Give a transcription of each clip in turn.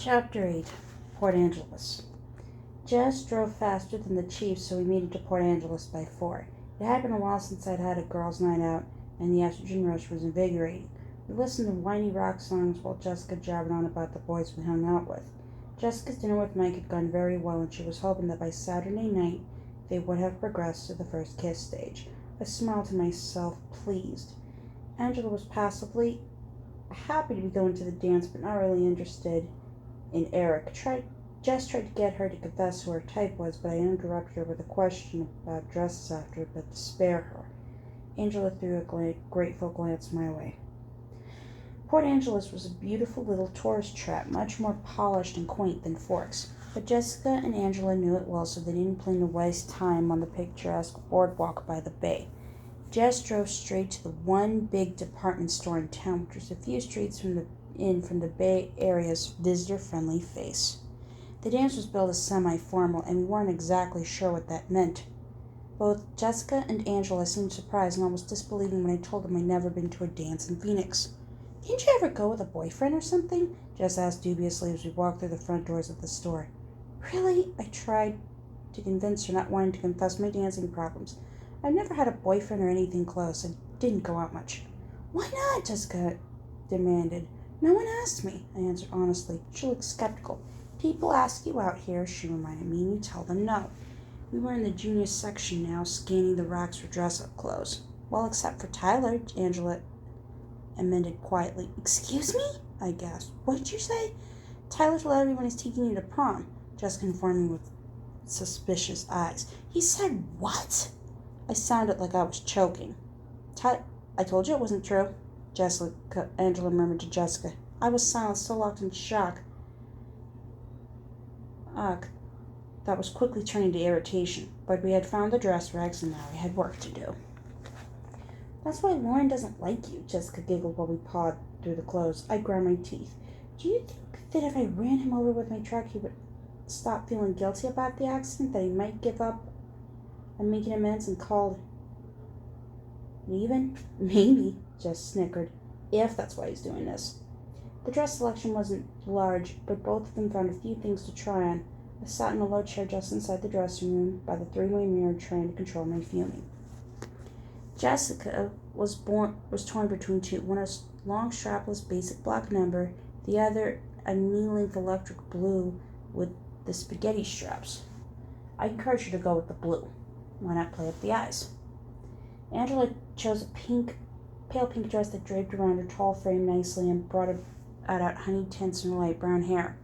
Chapter 8. Port Angeles. Jess drove faster than the chief, so we made it to Port Angeles by 4. It had been a while since I'd had a girls' night out, and the estrogen rush was invigorating. We listened to whiny rock songs while Jessica jabbered on about the boys we hung out with. Jessica's dinner with Mike had gone very well, and she was hoping that by Saturday night they would have progressed to the first kiss stage. I smiled to myself, pleased. Angela was passively happy to be going to the dance, but not really interested in Eric. Jess tried to get her to confess who her type was, but I interrupted her with a question about dresses after, but to spare her. Angela threw a grateful glance my way. Port Angeles was a beautiful little tourist trap, much more polished and quaint than Forks. But Jessica and Angela knew it well, so they didn't plan to waste time on the picturesque boardwalk by the bay. Jess drove straight to the one big department store in town, which was a few streets from the Bay Area's visitor-friendly face. The dance was billed as semi-formal, and we weren't exactly sure what that meant. Both Jessica and Angela seemed surprised and almost disbelieving when I told them I'd never been to a dance in Phoenix. "Didn't you ever go with a boyfriend or something?" Jess asked dubiously as we walked through the front doors of the store. "Really?" I tried to convince her, not wanting to confess my dancing problems. "I've never had a boyfriend or anything close. I didn't go out much." "Why not?" Jessica demanded. "No one asked me," I answered honestly. She looked skeptical. "People ask you out here," she reminded me, "and you tell them no." We were in the junior section now, scanning the racks for dress-up clothes. "Well, except for Tyler," Angela amended quietly. "Excuse me?" I gasped. "What did you say?" "Tyler told everyone he's taking you to prom," Jessica informed me with suspicious eyes. "He said what?" I sounded like I was choking. "I told you it wasn't true," Angela murmured to Jessica. I was silent, still locked in shock. That was quickly turning to irritation. But we had found the dress rags, and now we had work to do. "That's why Lauren doesn't like you," Jessica giggled while we pawed through the clothes. I ground my teeth. "Do you think that if I ran him over with my truck, he would stop feeling guilty about the accident, that he might give up on making amends and call leaving?" "Maybe," Jess snickered, "if that's why he's doing this." The dress selection wasn't large, but both of them found a few things to try on. I sat in a low chair just inside the dressing room by the three-way mirror, trying to control my fuming. Jessica was torn between two, one a long strapless basic black number, the other a knee-length electric blue with the spaghetti straps. I encouraged her to go with the blue. Why not play up the eyes? Angela chose a pale pink dress that draped around her tall frame nicely and brought out honey tints in her light brown hair.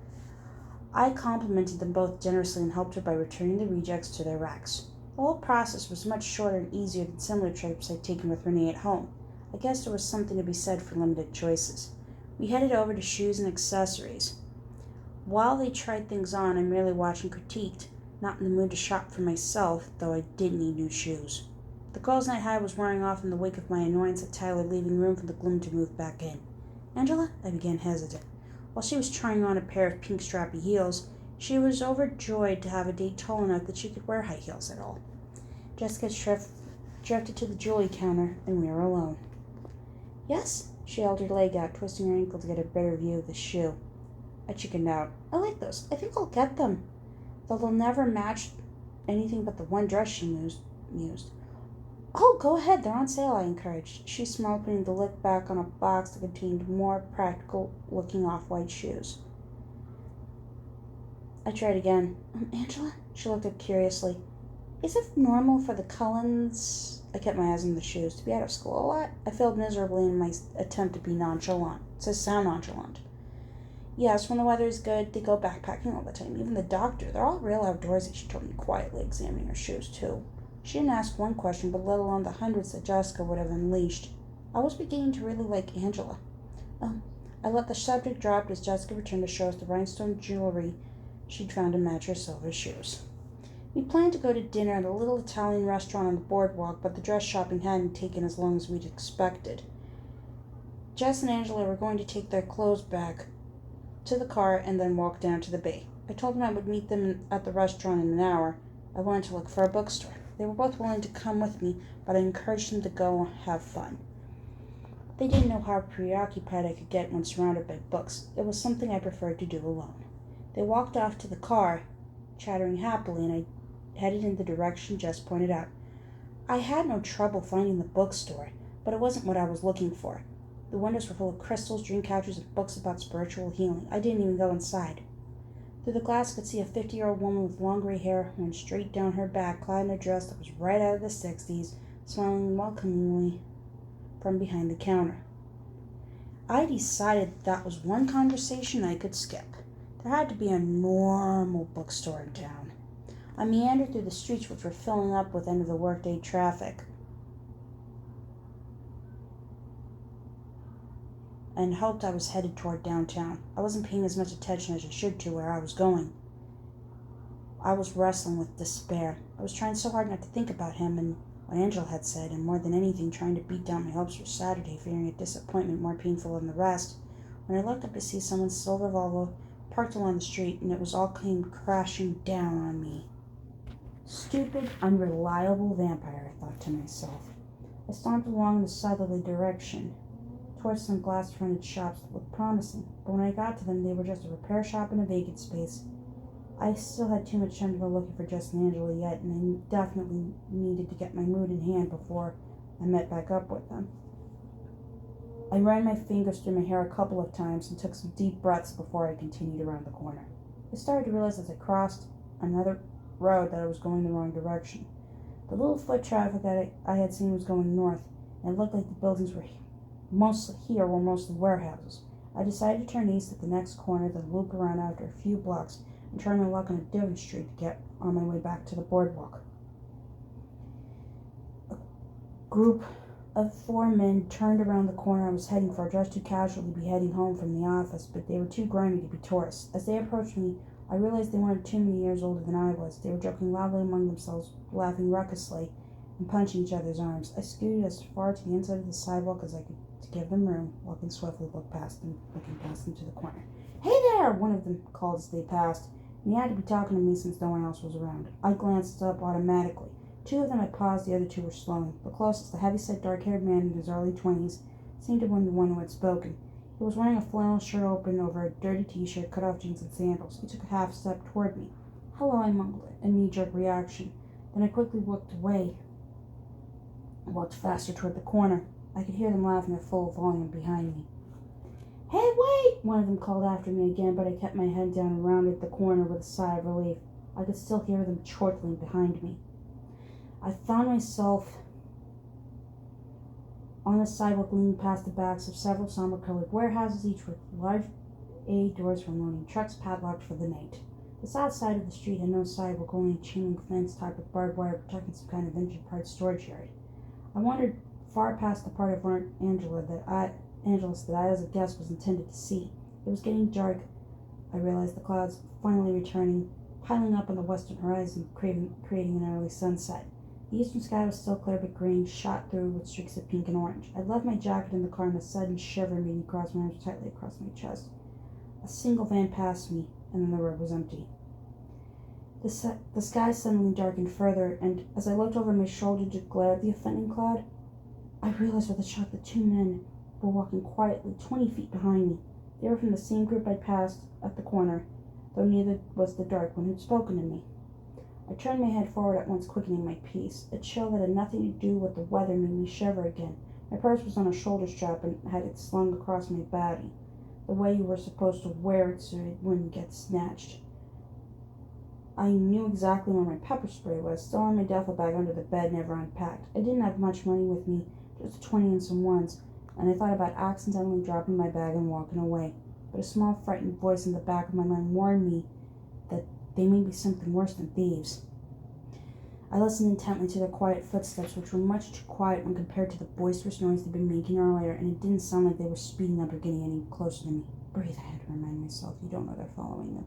I complimented them both generously and helped her by returning the rejects to their racks. The whole process was much shorter and easier than similar trips I'd taken with Renee at home. I guess there was something to be said for limited choices. We headed over to shoes and accessories. While they tried things on, I merely watched and critiqued, not in the mood to shop for myself, though I did need new shoes. The girls' night high was wearing off in the wake of my annoyance at Tyler leaving room for the gloom to move back in. "Angela," I began hesitant. While she was trying on a pair of pink strappy heels, she was overjoyed to have a date tall enough that she could wear high heels at all. Jessica drifted to the jewelry counter, and we were alone. "Yes?" She held her leg out, twisting her ankle to get a better view of the shoe. I chickened out. "I like those. I think I'll get them. Though they'll never match anything but the one dress," she mused. "Oh, go ahead. They're on sale," I encouraged. She smiled, putting the lid back on a box that contained more practical-looking off-white shoes. I tried again. "Angela?" She looked up curiously. "Is it normal for the Cullens—" I kept my eyes on the shoes. "To be out of school a lot?" I failed miserably in my attempt to be nonchalant. To sound nonchalant. "Yes, when the weather is good, they go backpacking all the time. Even the doctor. They're all real outdoorsy," she told me quietly, examining her shoes, too. She didn't ask one question, but let alone the hundreds that Jessica would have unleashed. I was beginning to really like Angela. I let the subject drop as Jessica returned to show us the rhinestone jewelry she'd found to match her silver shoes. We planned to go to dinner at a little Italian restaurant on the boardwalk, but the dress shopping hadn't taken as long as we'd expected. Jess and Angela were going to take their clothes back to the car and then walk down to the bay. I told them I would meet them at the restaurant in an hour. I wanted to look for a bookstore. They were both willing to come with me, but I encouraged them to go have fun. They didn't know how preoccupied I could get when surrounded by books. It was something I preferred to do alone. They walked off to the car, chattering happily, and I headed in the direction Jess pointed out. I had no trouble finding the bookstore, but it wasn't what I was looking for. The windows were full of crystals, dream couches, and books about spiritual healing. I didn't even go inside. Through the glass, I could see a 50-year-old woman with long gray hair running straight down her back, clad in a dress that was right out of the 60s, smiling welcomingly from behind the counter. I decided that was one conversation I could skip. There had to be a normal bookstore in town. I meandered through the streets, which were filling up with end of the workday traffic, and hoped I was headed toward downtown. I wasn't paying as much attention as I should to where I was going. I was wrestling with despair. I was trying so hard not to think about him and what Angela had said, and more than anything trying to beat down my hopes for Saturday, fearing a disappointment more painful than the rest, when I looked up to see someone's silver Volvo parked along the street, and it was all came crashing down on me. Stupid, unreliable vampire, I thought to myself. I stomped along in a southerly direction, towards some glass-fronted shops that looked promising, but when I got to them, they were just a repair shop in a vacant space. I still had too much time to go looking for Jess and Angela yet, and I definitely needed to get my mood in hand before I met back up with them. I ran my fingers through my hair a couple of times and took some deep breaths before I continued around the corner. I started to realize as I crossed another road that I was going the wrong direction. The little foot traffic that I had seen was going north, and it looked like the buildings were mostly warehouses. I decided to turn east at the next corner, then loop around after a few blocks and try my luck on a different street to get on my way back to the boardwalk. A group of 4 men turned around the corner I was heading for, dressed too casually to be heading home from the office, but they were too grimy to be tourists. As they approached me, I realized they weren't too many years older than I was. They were joking loudly among themselves, laughing raucously, and punching each other's arms. I scooted as far to the inside of the sidewalk as I could to give them room, walking swiftly, looking past them to the corner. "Hey there!" one of them called as they passed, and he had to be talking to me since no one else was around. I glanced up automatically. 2 of them had paused, the other 2 were slowing. The closest, the heavy-set, dark-haired man in his early 20s, seemed to be the one who had spoken. He was wearing a flannel shirt open over a dirty t-shirt, cut-off jeans, and sandals. He took a half step toward me. "Hello," I mumbled, a knee-jerk reaction. Then I quickly looked away and walked faster toward the corner. I could hear them laughing at full volume behind me. "Hey, wait!" one of them called after me again, but I kept my head down and rounded the corner with a sigh of relief. I could still hear them chortling behind me. I found myself on the sidewalk leaning past the backs of several somber-colored warehouses, each with large A doors for loading trucks padlocked for the night. The south side of the street had no sidewalk, only a chain-link fence topped with barbed wire protecting some kind of engine parts storage yard. I wandered far past the part of Angela's that I, as a guest, was intended to see. It was getting dark. I realized the clouds finally returning, piling up on the western horizon, creating an early sunset. The eastern sky was still clear but green, shot through with streaks of pink and orange. I left my jacket in the car, and a sudden shiver made me cross my arms tightly across my chest. A single van passed me, and then the road was empty. The sky suddenly darkened further, and as I looked over my shoulder to glare at the offending cloud, I realized with a shock that 2 men were walking quietly 20 feet behind me. They were from the same group I'd passed at the corner, though neither was the dark one who'd spoken to me. I turned my head forward at once, quickening my pace. A chill that had nothing to do with the weather made me shiver again. My purse was on a shoulder strap and had it slung across my body, the way you were supposed to wear it so it wouldn't get snatched. I knew exactly where my pepper spray was, still in my duffel bag under the bed, never unpacked. I didn't have much money with me, just 20 and some ones, and I thought about accidentally dropping my bag and walking away. But a small, frightened voice in the back of my mind warned me that they may be something worse than thieves. I listened intently to their quiet footsteps, which were much too quiet when compared to the boisterous noise they'd been making earlier, and it didn't sound like they were speeding up or getting any closer to me. Breathe, I had to remind myself. You don't know they're following you.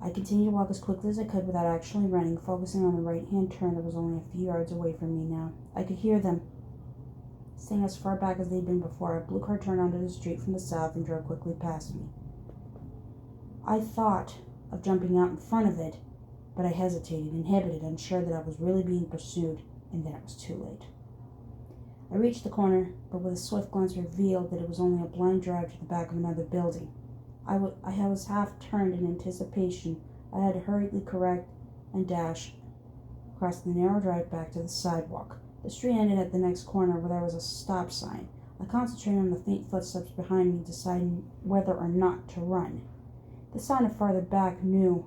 I continued to walk as quickly as I could without actually running, focusing on the right-hand turn that was only a few yards away from me now. I could hear them, staying as far back as they'd been before. A blue car turned onto the street from the south and drove quickly past me. I thought of jumping out in front of it, but I hesitated, inhibited, unsure that I was really being pursued, and then it was too late. I reached the corner, but with a swift glance revealed that it was only a blind drive to the back of another building. I was half turned in anticipation. I had to hurriedly correct and dash across the narrow drive back to the sidewalk. The street ended at the next corner where there was a stop sign. I concentrated on the faint footsteps behind me, deciding whether or not to run. The sounded farther back, though,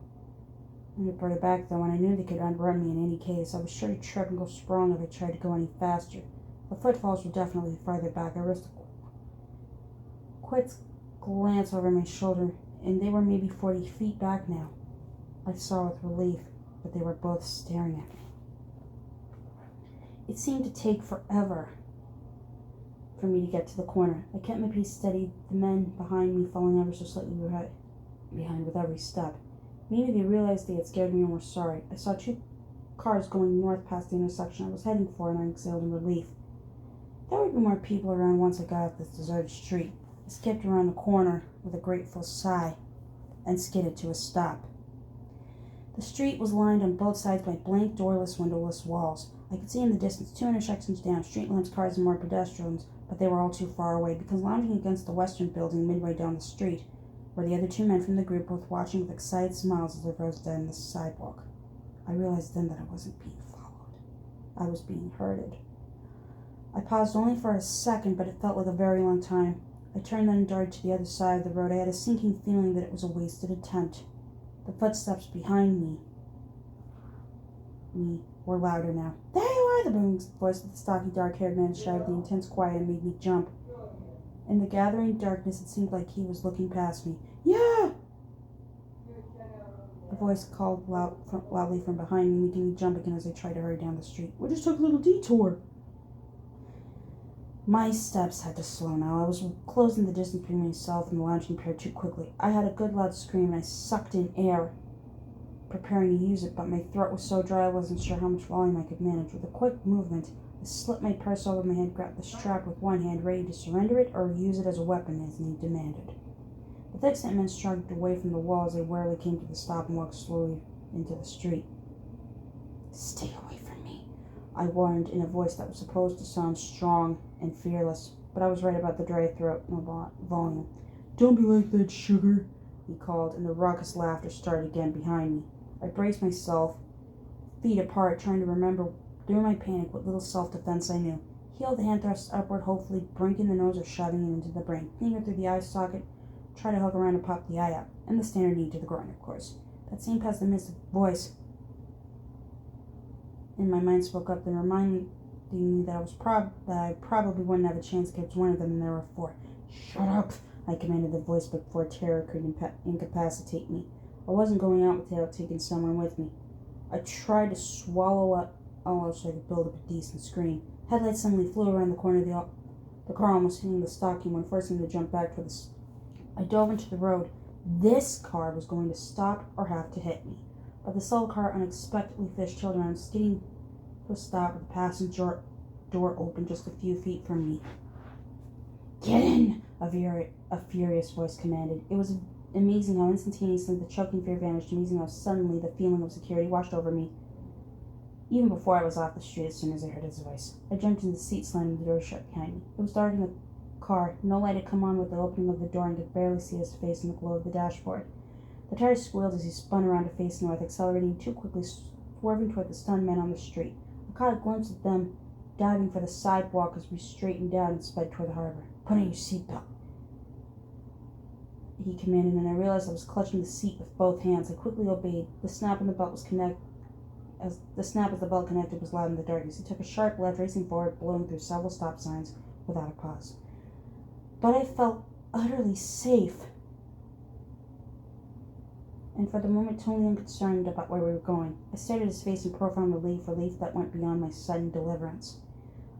and I knew they could outrun me in any case. I was sure to trip and go sprawling if I tried to go any faster. The footfalls were definitely farther back. I risked a quick glance over my shoulder, and they were maybe 40 feet back now. I saw with relief that they were both staring at me. It seemed to take forever for me to get to the corner. I kept my pace steady, the men behind me falling ever so slightly behind with every step. Maybe they realized they had scared me and were sorry. I saw 2 cars going north past the intersection I was heading for, and I exhaled in relief. There would be more people around once I got off this deserted street. I skipped around the corner with a grateful sigh and skidded to a stop. The street was lined on both sides by blank, doorless, windowless walls. I could see in the distance 2 intersections down, street lamps, cars, and more pedestrians, but they were all too far away, because lounging against the western building midway down the street were the other 2 men from the group, both watching with excited smiles as I rose down the sidewalk. I realized then that I wasn't being followed. I was being herded. I paused only for a second, but it felt like a very long time. I turned then and darted to the other side of the road. I had a sinking feeling that it was a wasted attempt. The footsteps behind me were louder now. "There you are!" the booming voice of the stocky, dark-haired man shouted. The intense quiet made me jump. In the gathering darkness, it seemed like he was looking past me. "Yeah!" The voice called loudly from behind me, making me jump again as I tried to hurry down the street. "We just took a little detour." My steps had to slow now. I was closing the distance between myself and the lounging pair too quickly. I had a good loud scream, and I sucked in air, preparing to use it, but my throat was so dry I wasn't sure how much volume I could manage. With a quick movement, I slipped my purse over my head, grabbed the strap with one hand, ready to surrender it or use it as a weapon as need demanded. The thick-set men struggled away from the wall as they warily came to the stop and walked slowly into the street. "Stay away from me," I warned in a voice that was supposed to sound strong and fearless, but I was right about the dry throat and volume. "Don't be like that, sugar," he called, and the raucous laughter started again behind me. I braced myself, feet apart, trying to remember through my panic what little self-defense I knew. Heel the hand thrust upward, hopefully breaking the nose or shoving it into the brain. Finger through the eye socket, try to hook around and pop the eye out. And the standard knee to the groin, of course. That same pessimistic voice in my mind spoke up and reminded me that I probably wouldn't have a chance against one of them, and there were 4. "Shut up," I commanded the voice before terror could incapacitate me. I wasn't going out without taking someone with me. I tried to swallow up all so I could build up a decent scream. Headlights suddenly flew around the corner of the car, almost hitting the stocking when forcing me to jump back for this. I dove into the road. This car was going to stop or have to hit me. But the subtle car unexpectedly fishtailed around, skidding to a stop with the passenger door open just a few feet from me. "Get in!" a furious voice commanded. It was amazing how instantaneously the choking fear vanished, amazing how suddenly the feeling of security washed over me, even before I was off the street as soon as I heard his voice. I jumped in the seat, slamming the door shut behind me. It was dark in the car. No light had come on with the opening of the door, and could barely see his face in the glow of the dashboard. The tires squealed as he spun around to face north, accelerating too quickly, swerving toward the stunned men on the street. I caught a glimpse of them diving for the sidewalk as we straightened out and sped toward the harbor. "Put on your seatbelt," he commanded, and I realized I was clutching the seat with both hands. I quickly obeyed. The snap of the belt connected was loud in the darkness. He took a sharp left, racing forward, blowing through several stop signs without a pause. But I felt utterly safe, and for the moment totally unconcerned about where we were going. I stared at his face in profound relief that went beyond my sudden deliverance.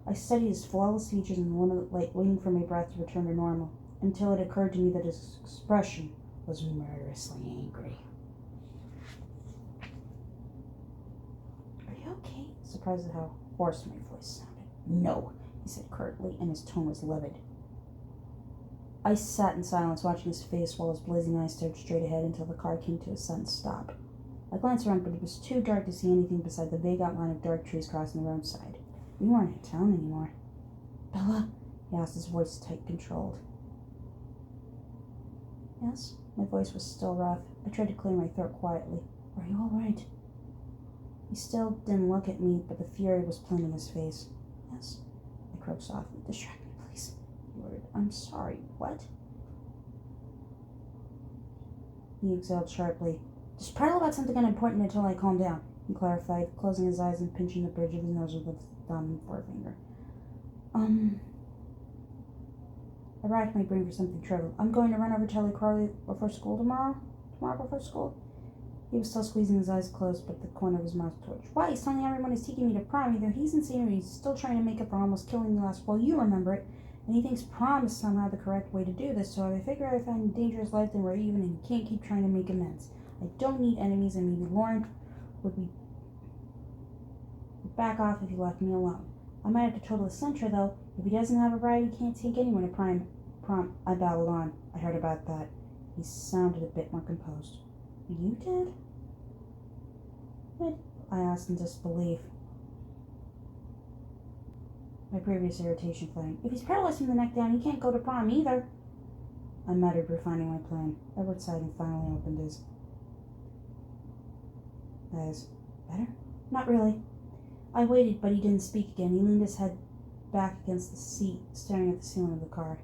I studied his flawless features in the limited light, waiting for my breath to return to normal, until it occurred to me that his expression was murderously angry. "Are you okay?" Surprised at how hoarse my voice sounded. "No," he said curtly, and his tone was livid. I sat in silence, watching his face while his blazing eyes stared straight ahead until the car came to a sudden stop. I glanced around, but it was too dark to see anything beside the vague outline of dark trees crossing the roadside. We weren't in town anymore. Bella? He asked, his voice tight, controlled. Yes? My voice was still rough. I tried to clear my throat quietly. Are you all right? He still didn't look at me, but the fury was plain in his face. Yes? I croaked softly. Distract me, please. He ordered. I'm sorry. What? He exhaled sharply. Just prattle about something unimportant until I calm down, he clarified, closing his eyes and pinching the bridge of his nose with his thumb and forefinger. I racked my brain for something trivial. I'm going to run over to Ellie Carly before school tomorrow? Tomorrow before school? He was still squeezing his eyes closed, but the corner of his mouth twitched. Why? He's telling everyone he's taking me to prom. Either he's insane or he's still trying to make up for almost killing me last fall. You remember it. And he thinks prom is somehow the correct way to do this, so if I figure I found a dangerous life, then we're even, and he can't keep trying to make amends. I don't need enemies, and maybe Lauren would be back off if he left me alone. I might have to total the center, though. If he doesn't have a ride, he can't take anyone to prom. I babbled on. I heard about that. He sounded a bit more composed. You did? What? I asked in disbelief. My previous irritation flamed. If he's paralyzed from the neck down, he can't go to prom either. I muttered, refining my plan. Edward sighed and finally opened his eyes. Better? Not really. I waited, but he didn't speak again. He leaned his head back against the seat, staring at the ceiling of the car.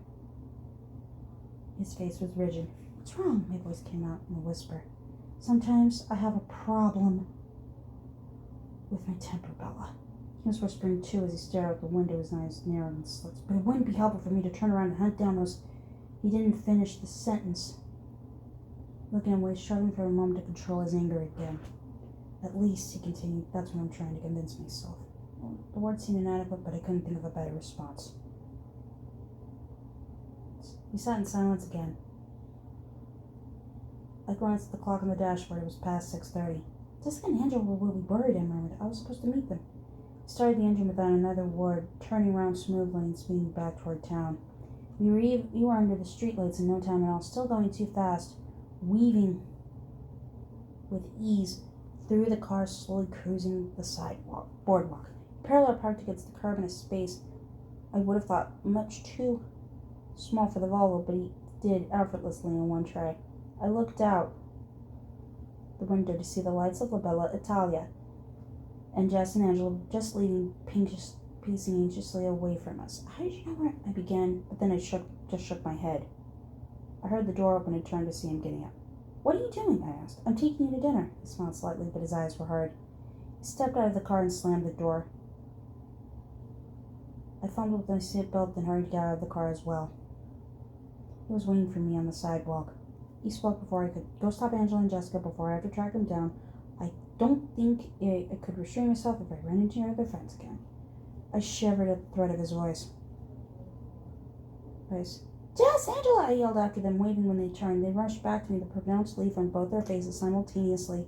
His face was rigid. What's wrong? My voice came out in a whisper. Sometimes I have a problem with my temper, Bella. He was whispering too as he stared out the window, his eyes narrowed and slits. But it wouldn't be helpful for me to turn around and hunt down those... He didn't finish the sentence. Looking away, struggling for a moment to control his anger again. At least, he continued, that's what I'm trying to convince myself. Well, the words seemed inadequate, but I couldn't think of a better response. We sat in silence again. I glanced at the clock on the dashboard. It was past 6:30. Jessica and Angela will be worried, I murmured. I was supposed to meet them. I started the engine without another word, turning around smoothly and speeding back toward town. We were under the streetlights in no time at all, still going too fast, weaving with ease through the cars slowly cruising the boardwalk. Parallel parked against the curb in a space I would have thought much too small for the Volvo, but he did effortlessly in one try. I looked out the window to see the lights of La Bella Italia and Jess and Angela just leaving, pacing anxiously away from us. How did you know where I began? But then I just shook my head. I heard the door open and turned to see him getting up. What are you doing? I asked. I'm taking you to dinner. He smiled slightly, but his eyes were hard. He stepped out of the car and slammed the door. I fumbled with my seatbelt, then hurried to get out of the car as well. He was waiting for me on the sidewalk. He spoke before I could go stop Angela and Jessica before I had to track them down. I don't think I could restrain myself if I ran into your other friends again. I shivered at the threat of his voice. Jess, Angela! I yelled after them, waving when they turned. They rushed back to me, the pronounced relief on both their faces simultaneously.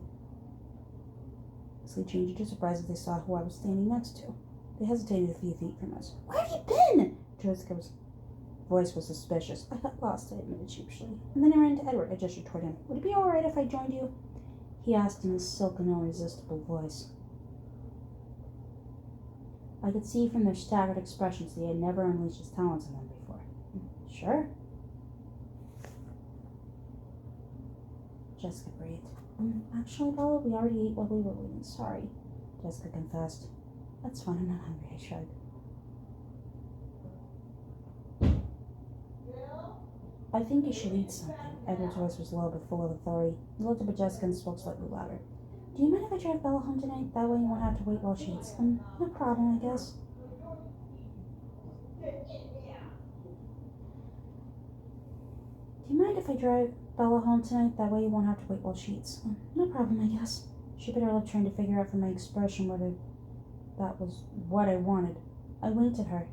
They changed to surprise as they saw who I was standing next to. They hesitated a few feet from us. Where have you been? Jessica's voice was suspicious. I got lost, I admitted sheepishly. And then I ran into Edward. I gestured toward him. Would it be all right if I joined you? He asked in his silken, irresistible voice. I could see from their staggered expressions that he had never unleashed his talents on them before. Sure. Jessica breathed. Actually, Bella, we already ate while we were waiting. Sorry, Jessica confessed. That's fine, I'm not hungry, I shrugged. I think you should eat something. Edward's voice was low but full of authority. He looked up at Jessica and spoke slightly louder. Do you mind if I drive Bella home tonight? That way you won't have to wait while she eats. No problem, I guess. Do you mind if I drive Bella home tonight? That way you won't have to wait while she eats. No problem, I guess. She bit her lip, trying to figure out from my expression whether that was what I wanted. I winked at her.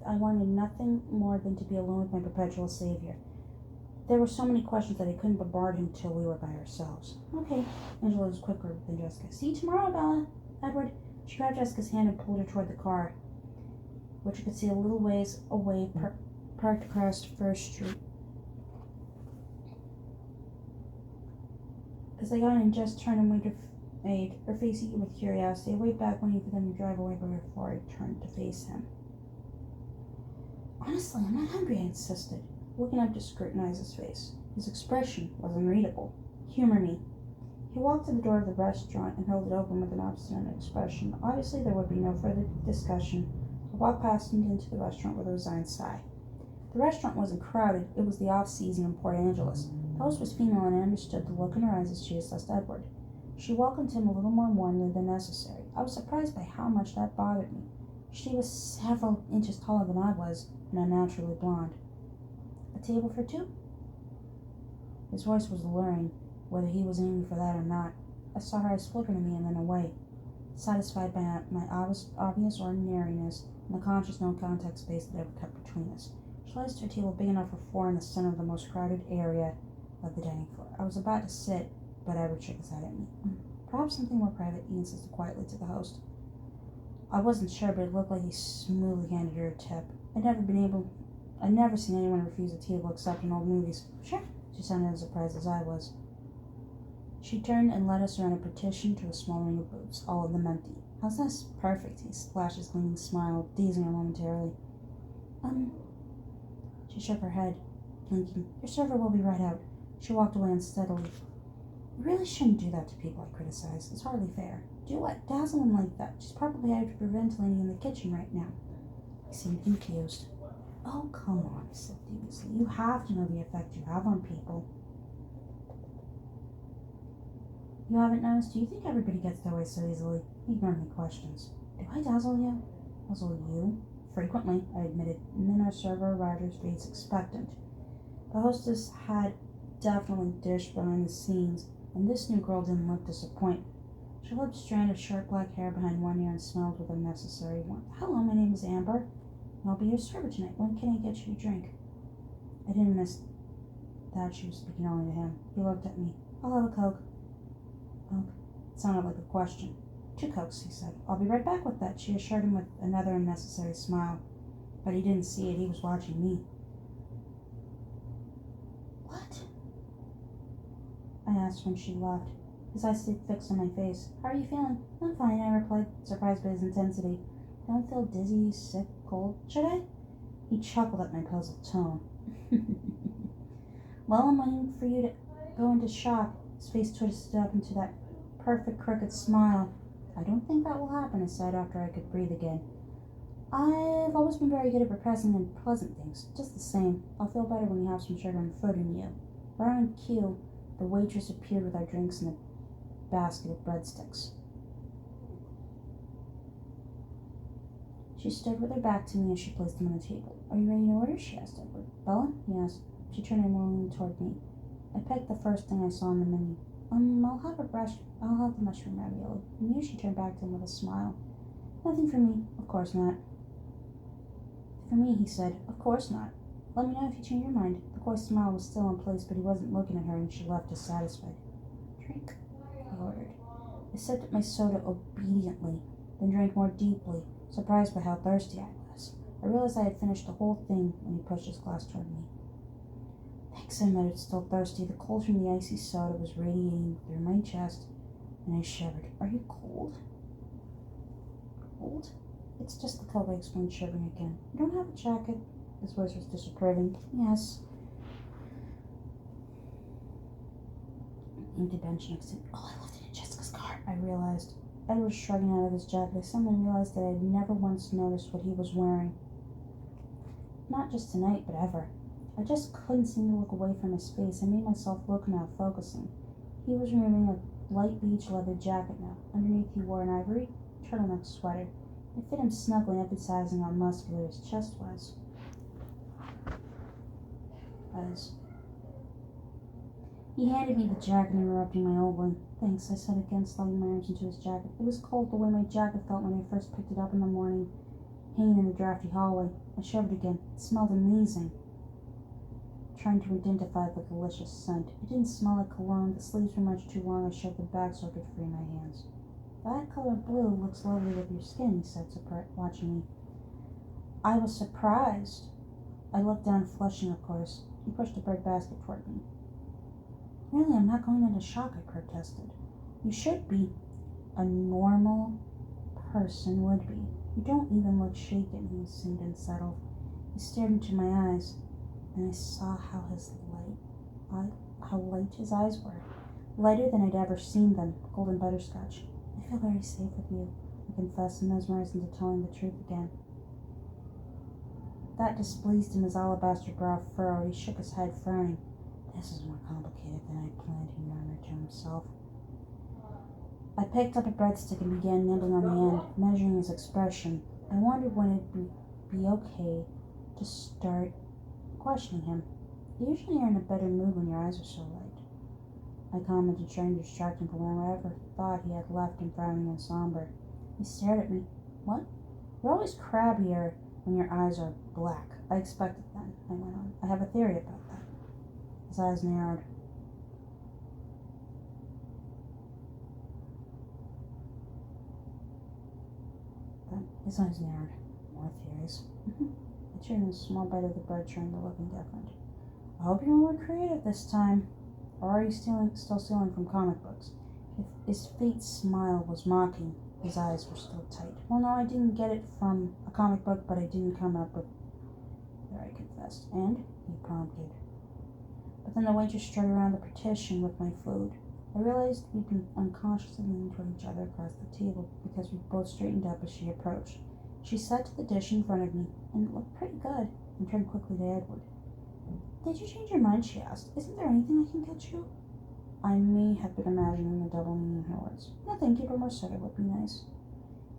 I wanted nothing more than to be alone with my perpetual savior. There were so many questions that I couldn't bombard him till we were by ourselves. Okay. Angela was quicker than Jessica. See you tomorrow, Bella. Edward. She grabbed Jessica's hand and pulled her toward the car, which you could see a little ways away, parked across First Street. As I got in, Jess turned and waved, her face eaten with curiosity. I waved back, waiting for them to drive away before I turned to face him. Honestly, I'm not hungry, I insisted, looking up to scrutinize his face. His expression was unreadable. Humor me. He walked to the door of the restaurant and held it open with an obstinate expression. Obviously, there would be no further discussion. I walked past him into the restaurant with a resigned sigh. The restaurant wasn't crowded. It was the off-season in Port Angeles. The host was female, and I understood the look in her eyes as she assessed Edward. She welcomed him a little more warmly than necessary. I was surprised by how much that bothered me. She was several inches taller than I was, and unnaturally blonde. A table for two? His voice was alluring, whether he was aiming for that or not. I saw her eyes flicker to me and then away, satisfied by my obvious ordinariness and the conscious no-contact space that ever kept between us. She led us to a table big enough for four in the center of the most crowded area of the dining floor. I was about to sit, but Edward shook his head at me. Perhaps something more private, he insisted quietly to the host. I wasn't sure, but it looked like he smoothly handed her a tip. I'd never seen anyone refuse a table except in old movies. Sure, she sounded as surprised as I was. She turned and led us around a partition to a small ring of booths, all of them empty. How's this? Perfect, he flashed his gleaming smile, dazing her momentarily. She shook her head, blinking. Your server will be right out. She walked away unsteadily. You really shouldn't do that to people, I criticized. It's hardly fair. Do what? Dazzle them like that. She's probably hyperventilating in the kitchen right now. He seemed confused. Oh, come on, he said dubiously. You have to know the effect you have on people. You haven't noticed? Do you think everybody gets their way so easily? He ignored my questions. Do I dazzle you? Dazzle you? Frequently, I admitted, and then our server arrived, her face expectant. The hostess had definitely dished behind the scenes, and this new girl didn't look disappointed. She flipped a strand of short black hair behind one ear and smiled with unnecessary warmth. Hello, my name is Amber, and I'll be your server tonight. When can I get you a drink? I didn't miss that she was speaking only to him. He looked at me. I'll have a Coke. Coke? It sounded like a question. 2 Cokes, he said. I'll be right back with that, she assured him with another unnecessary smile. But he didn't see it. He was watching me. What? I asked when she left. His eyes stayed fixed on my face. How are you feeling? I'm fine, I replied, surprised by his intensity. Don't feel dizzy, sick, cold, should I? He chuckled at my puzzled tone. Well, I'm waiting for you to go into shock. His face twisted up into that perfect crooked smile. I don't think that will happen, I said after I could breathe again. I've always been very good at repressing unpleasant things. Just the same, I'll feel better when you have some sugar and fruit in you. Around cue, the waitress appeared with our drinks and a basket of breadsticks. She stood with her back to me as she placed them on the table. Are you ready to order? She asked Edward. Bella? He asked. She turned unwillingly toward me. I picked the first thing I saw on the menu. I'll have the mushroom ravioli. And here she turned back to him with a smile. Nothing for me. Of course not. For me, he said. Of course not. Let me know if you change your mind. The coarse smile was still in place, but he wasn't looking at her, and she left dissatisfied. Drink, I ordered. I sipped at my soda obediently, then drank more deeply, surprised by how thirsty I was. I realized I had finished the whole thing when he pushed his glass toward me. Thanks, I muttered, still thirsty. The cold from the icy soda was radiating through my chest, and I shivered. Are you cold? Cold? It's just the cold, I explained, shivering again. You don't have a jacket? His voice was disapproving. Yes. Empty bench next to me. Oh, I left it in Jessica's car, I realized. Ed was shrugging out of his jacket. I suddenly realized that I had never once noticed what he was wearing. Not just tonight, but ever. I just couldn't seem to look away from his face. I made myself look now, focusing. He was removing a light beach leather jacket now. Underneath he wore an ivory turtleneck sweater. It fit him snugly, emphasizing how muscular his chest was. He handed me the jacket, interrupting my old one. Thanks, I said again, sliding my arms into his jacket. It was cold the way my jacket felt when I first picked it up in the morning, hanging in the drafty hallway. I shivered again. It smelled amazing. Trying to identify the delicious scent. It didn't smell like cologne. The sleeves were much too long. I shoved them back so I could free my hands. That color blue looks lovely with your skin, he said, watching me. I was surprised. I looked down, flushing, of course. He pushed a bread basket toward me. Really, I'm not going into shock, I protested. You should be. A normal person would be. You don't even look shaken, he seemed unsettled. He stared into my eyes, and I saw how light his eyes were. Lighter than I'd ever seen them, golden butterscotch. I feel very safe with you, I confessed, mesmerized into telling the truth again. That displeased him, his alabaster brow furrowed. He shook his head, frowning. This is more complicated than I'd planned, he murmured to himself. I picked up a breadstick and began nibbling on the end, measuring his expression. I wondered when it'd be okay to start questioning him. Usually you're in a better mood when your eyes are so light, I commented, trying to distract him from whatever thought he had left him frowning and somber. He stared at me. What? You're always crabbier when your eyes are black. I expected that, I went on. I have a theory about that. His eyes narrowed. More theories. I chewed a small bite of the bread, trying to look indifferent. I hope you're more creative this time. Or are you still stealing from comic books? If his faint smile was mocking, his eyes were still tight. Well, no, I didn't get it from a comic book, but I didn't come up with... There, I confessed. And? He prompted. But then the waitress strode around the partition with my food. I realized we'd been unconsciously leaning toward each other across the table because we both straightened up as she approached. She set to the dish in front of me, and it looked pretty good, and turned quickly to Edward. Did you change your mind? She asked. Isn't there anything I can get you? I may have been imagining a double meaning in her words. No, thank you, but more soda would be nice.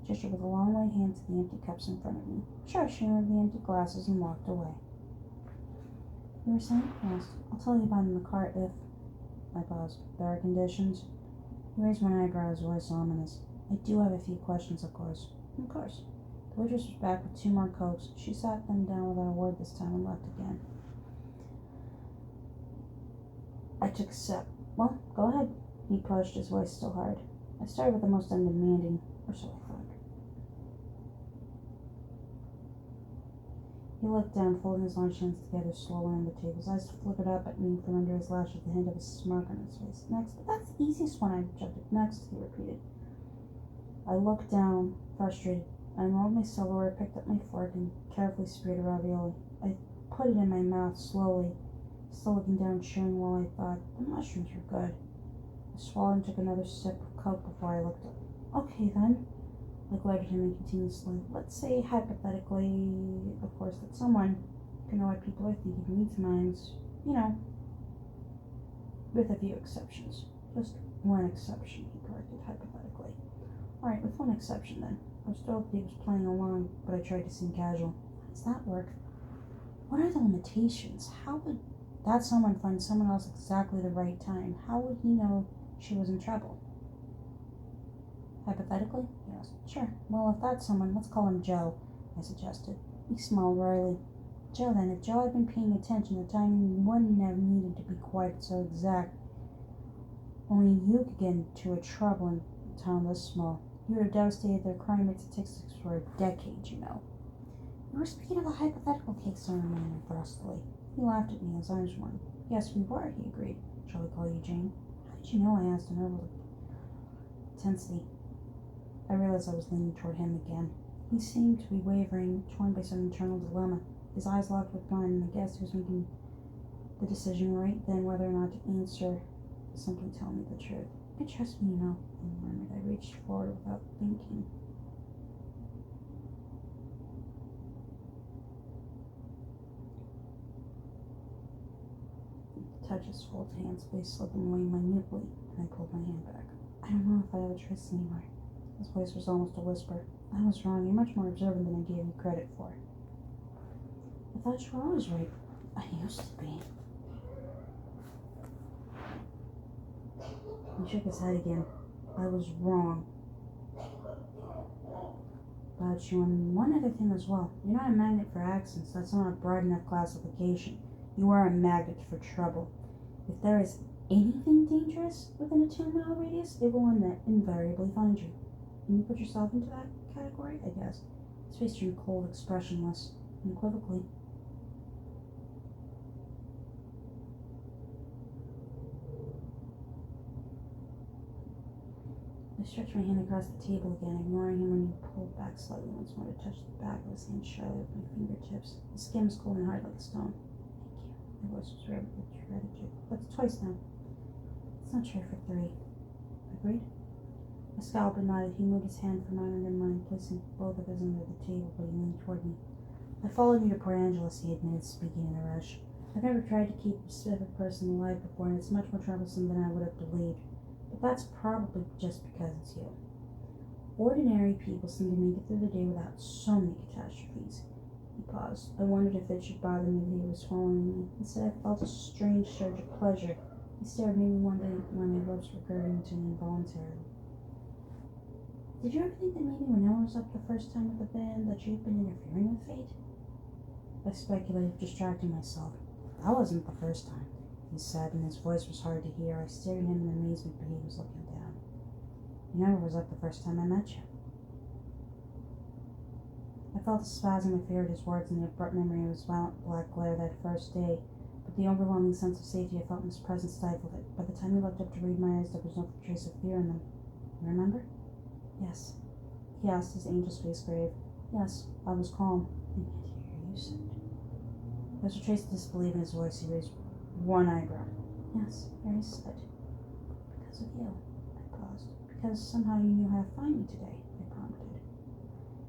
Gestured with a long white hand to the empty cups in front of me. Sure, she removed the empty glasses and walked away. You were saying? I asked. I'll tell you about it in the car if... I paused. There are conditions? He raised one eyebrow, his voice ominous. I do have a few questions, of course. Of course. The waitress was back with 2 more Cokes. She sat them down without a word this time and left again. I took a sip. Well, go ahead. He pushed, his voice still hard. I started with the most undemanding, or so I thought. He looked down, folding his large hands together slowly on the table. His eyes flickered up at me from under his lashes, the hint of a smirk on his face. Next, but that's the easiest one, I objected. Next, he repeated. I looked down, frustrated. I unrolled my silverware, picked up my fork, and carefully speared a ravioli. I put it in my mouth slowly, still looking down, chewing while I thought, the mushrooms were good. I swallowed and took another sip of Coke before I looked up. Okay, then. I glared at him and continued slowly. Let's say, hypothetically, of course, that someone can know what people are thinking, reads minds, with a few exceptions. Just one exception, he corrected, hypothetically. Alright, with one exception, then. I was thrilled he was playing along, but I tried to seem casual. How does that work? What are the limitations? How would that someone find someone else exactly the right time? How would he know she was in trouble? Hypothetically? Yes. Sure. Well, if that's someone, let's call him Joe, I suggested. He smiled wryly. Joe, then. If Joe had been paying attention, the timing wouldn't have needed to be quite so exact. Only you could get into a trouble in a town this small. You would have devastated their crime statistics for a decade, you know. We were speaking of a hypothetical case, I reminded brusquely. He laughed at me, his eyes won. Yes, we were, he agreed. Shall we call you Jane? How did you know? I asked, nervously. Intensity. I realized I was leaning toward him again. He seemed to be wavering, torn by some internal dilemma. His eyes locked with mine, and I guessed he was making the decision right then whether or not to answer, simply tell me the truth. You can trust me, you know, I murmured. I reached forward without thinking. He touched his folded hands, but he slipped them away minutely, and I pulled my hand back. I don't know if I have a choice anymore. His voice was almost a whisper. I was wrong. You're much more observant than I gave you credit for. I thought you were always right. I used to be. He shook his head again. I was wrong about you, and one other thing as well. You're not a magnet for accidents. That's not a broad enough classification. You are a magnet for trouble. If there is anything dangerous within a 2-mile radius, it will invariably find you. Can you put yourself into that category? I guess. His face turned cold, expressionless, unequivocally. I I stretched my hand across the table again, ignoring him when he pulled back slightly once more to touch the back of his hand shyly with my fingertips. The skin was cold and hard like stone. Thank you. My voice was repetitive. That's twice now. Let's not try for 3. Agreed? I scowled but nodded. He moved his hand from mine under mine, placing both of his under the table, but he leaned toward me. I followed you to Port Angeles, he admitted, speaking in a rush. I've never tried to keep a specific person alive before, and it's much more troublesome than I would have believed. But that's probably just because it's you. Ordinary people seem to make it through the day without so many catastrophes. He paused. I wondered if it should bother me that he was following me. Instead, I felt a strange surge of pleasure. He stared, maybe wondering why my lips were curving to me involuntarily. Did you ever think that maybe when Ella was up the first time with the band that you'd been interfering with fate? I speculated, distracting myself. That wasn't the first time, he said, and his voice was hard to hear. I stared at him in amazement, but he was looking down. You never was up the first time I met you. I felt a spasm of fear at his words and the abrupt memory of his violent black glare that first day, but the overwhelming sense of safety I felt in his presence stifled it. By the time he looked up to read my eyes, there was no trace of fear in them. You remember? Yes. He asked, his angel's face grave. Yes, I was calm. And yet here you sit. There was a trace of disbelief in his voice. He raised one eyebrow. Yes, there he said. Because of you. I paused. Because somehow you knew how to find me today, I prompted.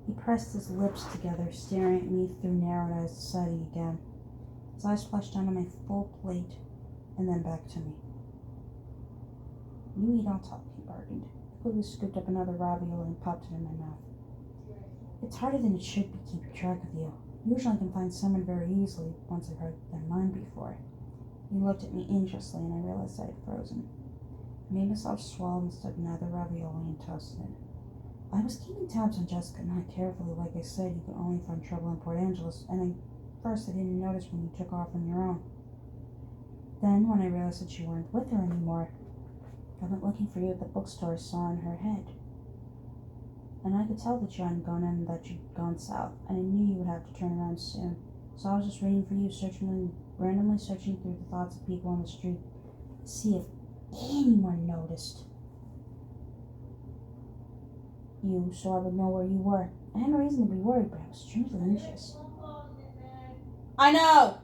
He pressed his lips together, staring at me through narrowed eyes, deciding again. His eyes flashed down on my full plate, and then back to me. You eat, I'll talk, he bargained. I quickly scooped up another ravioli and popped it in my mouth. It's harder than it should be keeping track of you. Usually I can find someone very easily once I've heard their mind before. He looked at me anxiously, and I realized I had frozen. I made myself swallow and stuck another ravioli and toasted it. I was keeping tabs on Jessica, not carefully. Like I said, you could only find trouble in Port Angeles, and first I didn't notice when you took off on your own. Then, when I realized that you weren't with her anymore, I went looking for you at the bookstore I saw in her head. And I could tell that you hadn't gone in and that you'd gone south, and I knew you would have to turn around soon. So I was just waiting for you, randomly searching through the thoughts of people on the street to see if anyone noticed you, so I would know where you were. I had no reason to be worried, but I was strangely anxious. I know!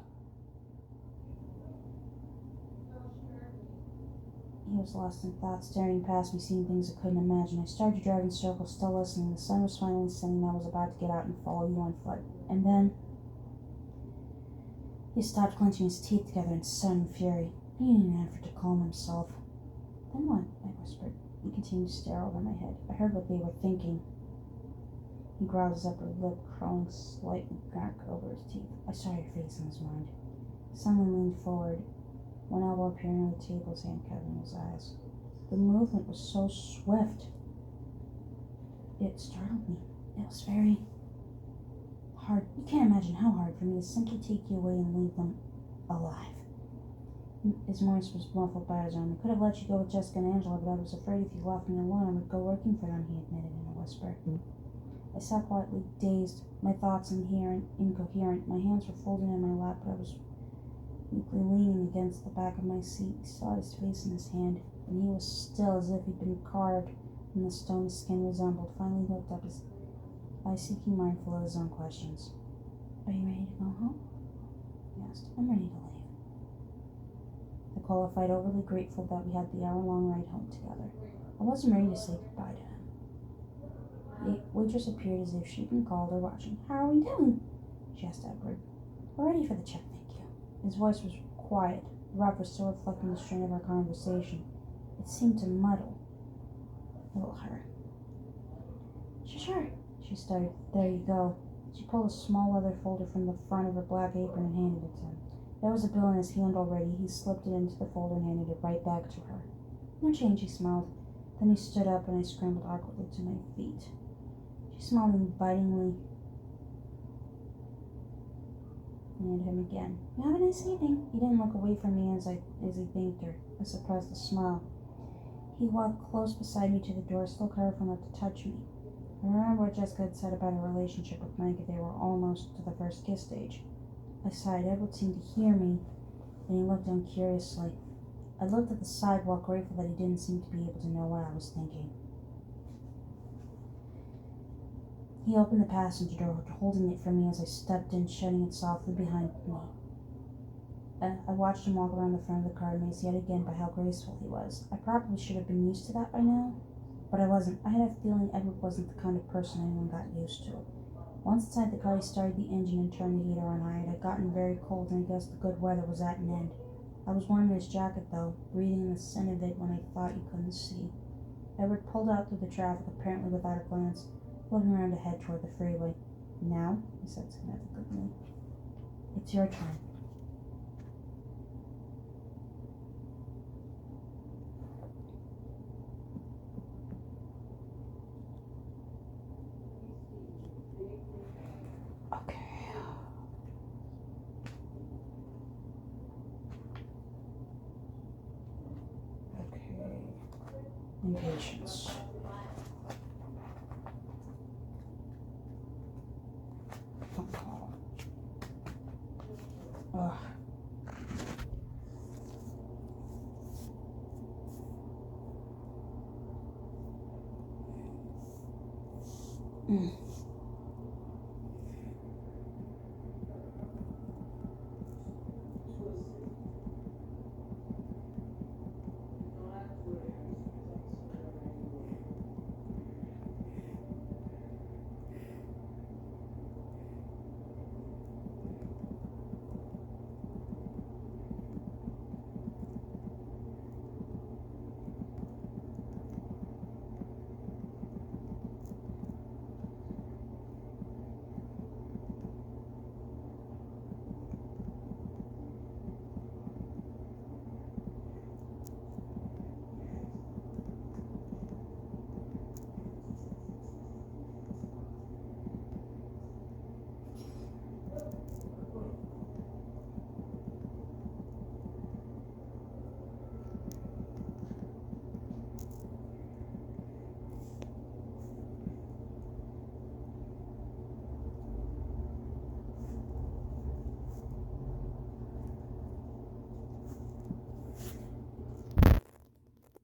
He was lost in thought, staring past me, seeing things I couldn't imagine. I started to drive in circles, still listening. The sun was finally setting, and I was about to get out and follow you on foot. And then he stopped, clenching his teeth together in sudden fury. He needed an effort to calm himself. Then what? I whispered. He continued to stare over my head. I heard what they were thinking. He growled, his upper lip curling slightly back over his teeth. I saw your face in his mind. He suddenly leaned forward, one elbow appearing on the table, his hand covering his eyes. The movement was so swift. It startled me. It was very hard. You can't imagine how hard for me to simply take you away and leave them alive. His voice was muffled by his arm. I could have let you go with Jessica and Angela, but I was afraid if you left me alone, I would go working for them, he admitted in a whisper. I sat quietly, dazed, my thoughts incoherent. My hands were folded in my lap, but I was weakly leaning against the back of my seat. He saw his face in his hand, and he was still as if he'd been carved in the stone his skin resembled. Finally he looked up, his eyes seeking, mindful of his own questions. Are you ready to go home? He asked. I'm ready to leave. I qualified, overly grateful that we had the hour-long ride home together. I wasn't ready to say goodbye to him. The waitress appeared as if she'd been called or watching. How are we doing? She asked Edward. We're ready for the check, thank you. His voice was quiet, rough, was still reflecting the strain of our conversation. It seemed to muddle. Will her. Sure, she started. There you go. She pulled a small leather folder from the front of her black apron and handed it to him. There was a bill in his hand already. He slipped it into the folder and handed it right back to her. No change, he smiled. Then he stood up and I scrambled awkwardly to my feet. She smiled invitingly and at him again. You have a nice evening. He didn't look away from me as he thanked her. I suppressed a smile. He walked close beside me to the door, still careful not to touch me. I remember what Jessica had said about her relationship with Mike. They were almost to the first kiss stage. I sighed. Edward seemed to hear me, and he looked down curiously. I looked at the sidewalk, grateful that he didn't seem to be able to know what I was thinking. He opened the passenger door, holding it for me as I stepped in, shutting it softly behind me. I watched him walk around the front of the car, amazed yet again by how graceful he was. I probably should have been used to that by now, but I wasn't. I had a feeling Edward wasn't the kind of person anyone got used to. Once inside the car, he started the engine and turned the heater on high. It had gotten very cold, and I guess the good weather was at an end. I was warm in his jacket, though, breathing in the scent of it when I thought you couldn't see. Edward pulled out through the traffic, apparently without a glance, looking around to head toward the freeway. Now, he said significantly, it's your turn. Okay. Impatience. Phone call. Ugh.